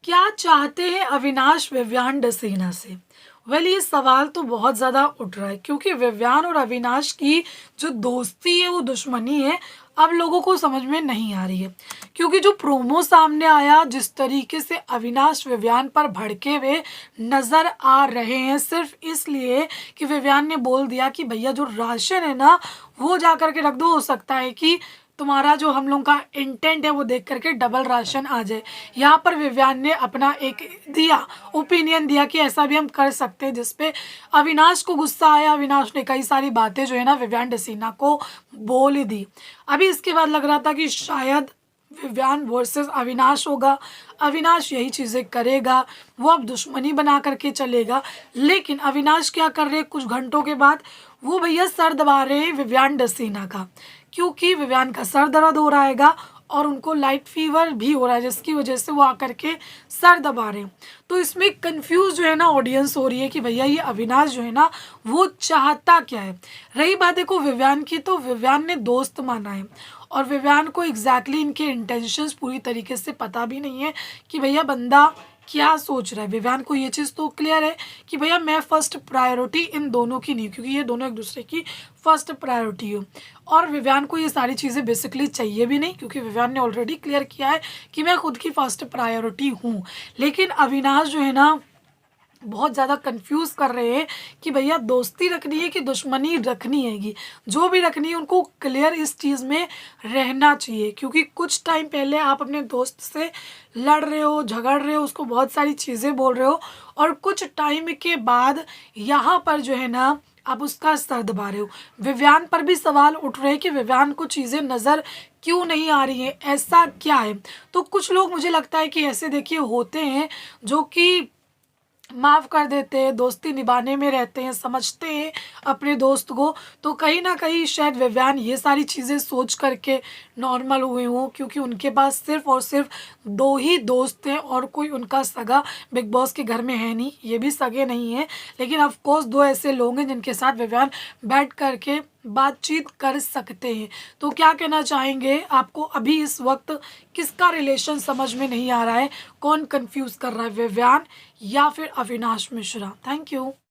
क्या चाहते हैं अविनाश विव्यान डसीना से? ये सवाल तो बहुत ज़्यादा उठ रहा है क्योंकि विव्यान और अविनाश की जो दोस्ती है वो दुश्मनी है, अब लोगों को समझ में नहीं आ रही है। क्योंकि जो प्रोमो सामने आया, जिस तरीके से अविनाश विव्यान पर भड़के हुए नज़र आ रहे हैं सिर्फ इसलिए कि विव्यान ने बोल दिया कि भैया जो राशन है ना वो जा कर के रख दो, हो सकता है कि तुम्हारा जो हम लोग का इंटेंट है वो देख करके डबल राशन आ जाए। यहाँ पर विव्यान ने अपना एक दिया ओपिनियन दिया कि ऐसा भी हम कर सकते हैं, जिसपे अविनाश को गुस्सा आया। अविनाश ने कई सारी बातें जो है ना विव्यान डसीना को बोल ही दी। अभी इसके बाद लग रहा था कि शायद विव्यान वर्सेस अविनाश होगा, अविनाश यही चीज़ें करेगा, वो अब दुश्मनी बना करके चलेगा। लेकिन अविनाश क्या कर रहे, कुछ घंटों के बाद वो भैया सर दबा रहे हैं विव्यान डसीना का, क्योंकि विव्यान का सर दर्द हो रहा है और उनको लाइट फीवर भी हो रहा है, जिसकी वजह से वो आकर के सर दबा रहे हैं। तो इसमें कंफ्यूज जो है ना ऑडियंस हो रही है कि भैया ये अविनाश जो है ना वो चाहता क्या है। रही बात देखो विव्यान की, तो विव्यान ने दोस्त माना है और विव्यान को एग्जैक्टली इनके इंटेंशंस पूरी तरीके से पता भी नहीं है कि भैया बंदा क्या सोच रहा है। विव्यान को ये चीज़ तो क्लियर है कि भैया मैं फर्स्ट प्रायोरिटी इन दोनों की नहीं हूँ, क्योंकि ये दोनों एक दूसरे की फर्स्ट प्रायोरिटी हो। और विव्यान को ये सारी चीज़ें बेसिकली चाहिए भी नहीं, क्योंकि विव्यान ने ऑलरेडी क्लियर किया है कि मैं खुद की फर्स्ट प्रायोरिटी हूँ। लेकिन अविनाश जो है ना बहुत ज़्यादा कंफ्यूज कर रहे हैं कि भैया दोस्ती रखनी है कि दुश्मनी रखनी हैगी। जो भी रखनी है उनको क्लियर इस चीज़ में रहना चाहिए, क्योंकि कुछ टाइम पहले आप अपने दोस्त से लड़ रहे हो, झगड़ रहे हो, उसको बहुत सारी चीज़ें बोल रहे हो, और कुछ टाइम के बाद यहाँ पर जो है ना आप उसका सर दबा रहे हो। विव्यान पर भी सवाल उठ रहे हैं कि विव्यान को चीज़ें नज़र क्यों नहीं आ रही हैं, ऐसा क्या है। तो कुछ लोग मुझे लगता है कि ऐसे देखिए होते हैं जो कि माफ़ कर देते हैं, दोस्ती निभाने में रहते हैं, समझते हैं अपने दोस्त को। तो कहीं ना कहीं शायद विव्यान ये सारी चीज़ें सोच करके नॉर्मल हुए हों, क्योंकि उनके पास सिर्फ और सिर्फ दो ही दोस्त हैं और कोई उनका सगा बिग बॉस के घर में है नहीं, ये भी सगे नहीं हैं। लेकिन ऑफ कोर्स दो ऐसे लोग हैं जिनके साथ विव्यान बैठ करके बातचीत कर सकते हैं। तो क्या कहना चाहेंगे, आपको अभी इस वक्त किसका रिलेशन समझ में नहीं आ रहा है, कौन कंफ्यूज कर रहा है, विव्यान या फिर अविनाश मिश्रा? Thank you.